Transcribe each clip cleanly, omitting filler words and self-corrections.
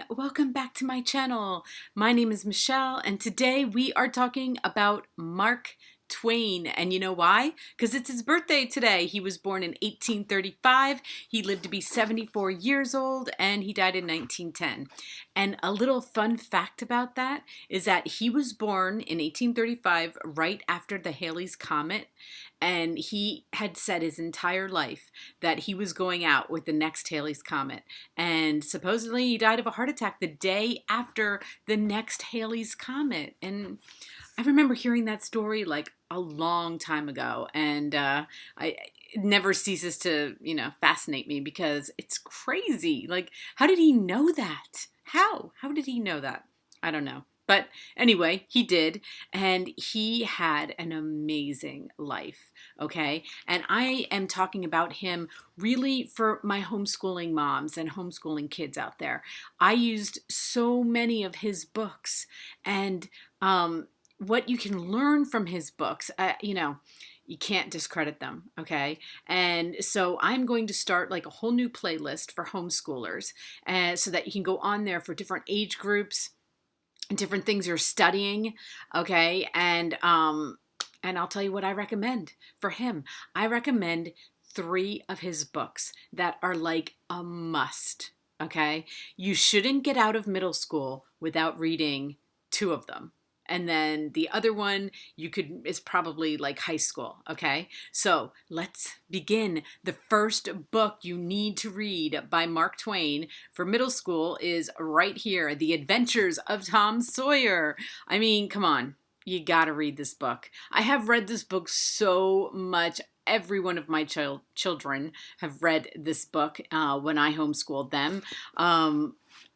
Welcome back to my channel. My name is Michelle and today we are talking about Mark Twain. And you know why? Because it's his birthday today. He was born in 1835. He lived to be 74 years old and he died in 1910. And a little fun fact about that is that he was born in 1835 right after the Halley's Comet, and he had said his entire life that he was going out with the next Halley's Comet. And supposedly he died of a heart attack the day after the next Halley's Comet. And I remember hearing that story like a long time ago, and it never ceases to, fascinate me because it's crazy. Like, how did he know that? How did he know that? I don't know. But anyway, he did, and he had an amazing life, okay? And I am talking about him really for my homeschooling moms and homeschooling kids out there. I used so many of his books, and what you can learn from his books, you can't discredit them, okay? And so I'm going to start like a whole new playlist for homeschoolers, so that you can go on there for different age groups and different things you're studying, okay? And I'll tell you what I recommend for him. I recommend 3 of his books that are like a must, okay? You shouldn't get out of middle school without reading 2 of them. And then the other one is probably like high school, okay? So let's begin. The first book you need to read by Mark Twain for middle school is right here, The Adventures of Tom Sawyer. I mean, come on, you gotta read this book. I have read this book so much. Every one of my children have read this book when I homeschooled them.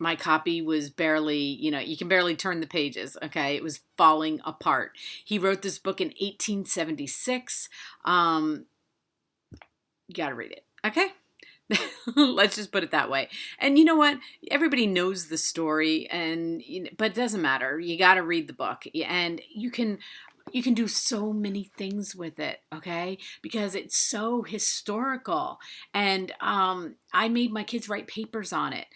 My copy was barely, you can barely turn the pages, okay? It was falling apart. He wrote this book in 1876. You got to read it, okay? Let's just put it that way. And you know what? Everybody knows the story, but it doesn't matter. You got to read the book, and you can do so many things with it, okay? Because it's so historical. And I made my kids write papers on it.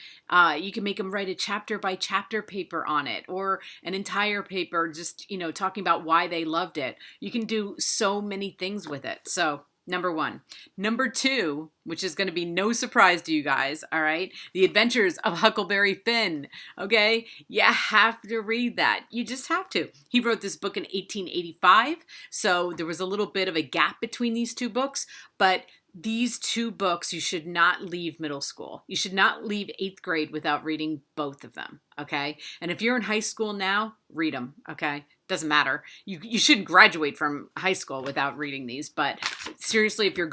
You can make them write a chapter by chapter paper on it, or an entire paper just, talking about why they loved it. You can do so many things with it. So number 1. Number 2, which is going to be no surprise to you guys, all right? The Adventures of Huckleberry Finn, okay? You have to read that. You just have to. He wrote this book in 1885, so there was a little bit of a gap between these 2 books, but these 2 books, you should not leave middle school. You should not leave 8th grade without reading both of them, okay? And if you're in high school now, read them, okay? Doesn't matter. You shouldn't graduate from high school without reading these, but seriously, if you're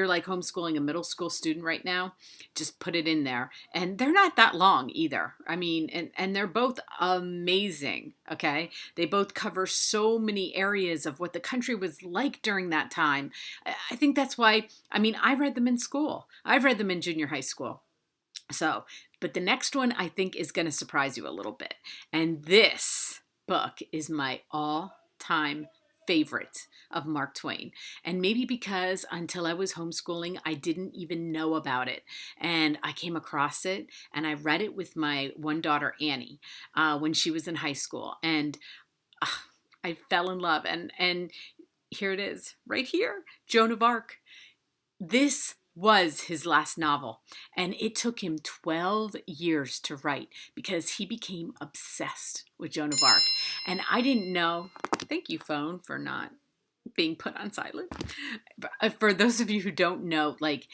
like homeschooling a middle school student right now, just put it in there. And they're not that long either. I mean, and they're both amazing, okay? They both cover so many areas of what the country was like during that time. I think that's why, I read them in school. I've read them in junior high school. So, but the next one I think is going to surprise you a little bit. And this book is my all-time favorite of Mark Twain. And maybe because until I was homeschooling, I didn't even know about it. And I came across it and I read it with my one daughter, Annie, when she was in high school. And I fell in love. And here it is, right here, Joan of Arc. This was his last novel, and it took him 12 years to write because he became obsessed with Joan of Arc. And I didn't know, thank you phone for not being put on silent. For those of you who don't know, like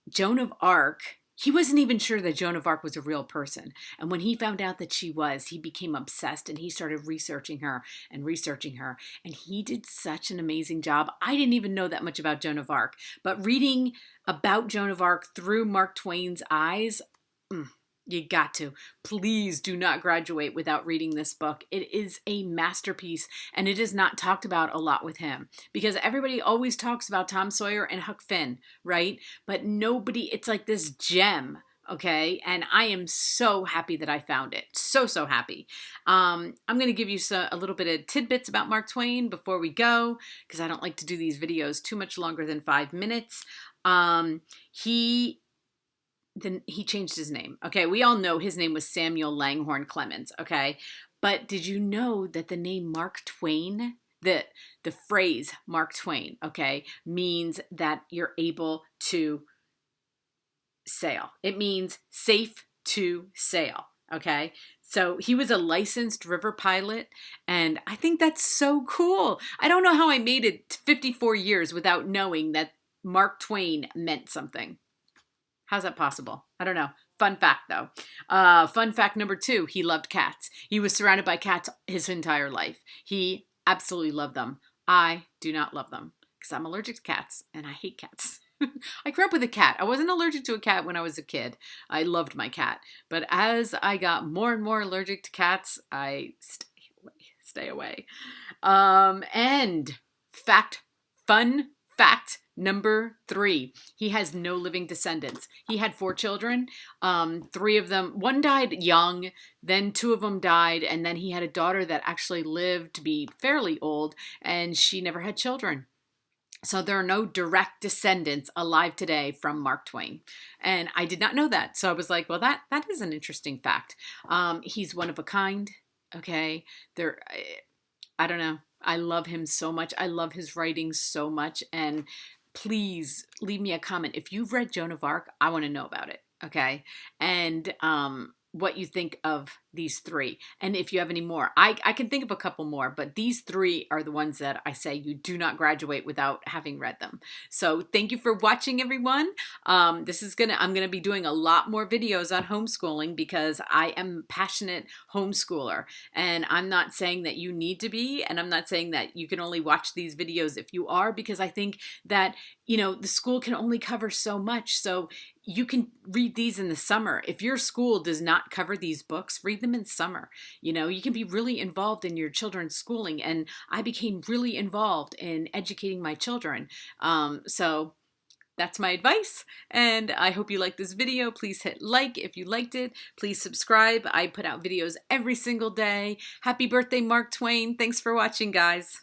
Joan of Arc, he wasn't even sure that Joan of Arc was a real person. And when he found out that she was, he became obsessed and he started researching her and researching her. And he did such an amazing job. I didn't even know that much about Joan of Arc, but reading about Joan of Arc through Mark Twain's eyes, you got to. Please do not graduate without reading this book. It is a masterpiece, and it is not talked about a lot with him because everybody always talks about Tom Sawyer and Huck Finn, right? But nobody, it's like this gem, okay? And I am so happy that I found it. So happy. I'm going to give you a little bit of tidbits about Mark Twain before we go because I don't like to do these videos too much longer than 5 minutes. He then he changed his name. Okay, we all know his name was Samuel Langhorne Clemens. Okay, but did you know that the name Mark Twain, the phrase Mark Twain, okay, means that you're able to sail. It means safe to sail. Okay. So he was a licensed river pilot, and I think that's so cool. I don't know how I made it 54 years without knowing that Mark Twain meant something. How's that possible? I don't know. Fun fact, though. Fun fact number 2, he loved cats. He was surrounded by cats his entire life. He absolutely loved them. I do not love them because I'm allergic to cats, and I hate cats. I grew up with a cat. I wasn't allergic to a cat when I was a kid. I loved my cat. But as I got more and more allergic to cats, I stay away. And fun fact number 3, he has no living descendants. He had 4 children. 3 of them, one died young, then 2 of them died, and then he had a daughter that actually lived to be fairly old, and she never had children. So there are no direct descendants alive today from Mark Twain. And I did not know that. So I was like, well, that is an interesting fact. He's one of a kind. Okay. I don't know. I love him so much. I love his writing so much. And please leave me a comment. If you've read Joan of Arc, I want to know about it. Okay. And what you think of these 3. And if you have any more, I can think of a couple more, but these 3 are the ones that I say you do not graduate without having read them. So thank you for watching, everyone. I'm gonna be doing a lot more videos on homeschooling because I am a passionate homeschooler, and I'm not saying that you need to be, and I'm not saying that you can only watch these videos if you are, because I think that, you know, the school can only cover so much. So you can read these in the summer. If your school does not cover these books, read them in summer. You know, you can be really involved in your children's schooling. And I became really involved in educating my children. So that's my advice. And I hope you like this video. Please hit like if you liked it. Please subscribe. I put out videos every single day. Happy birthday, Mark Twain. Thanks for watching, guys.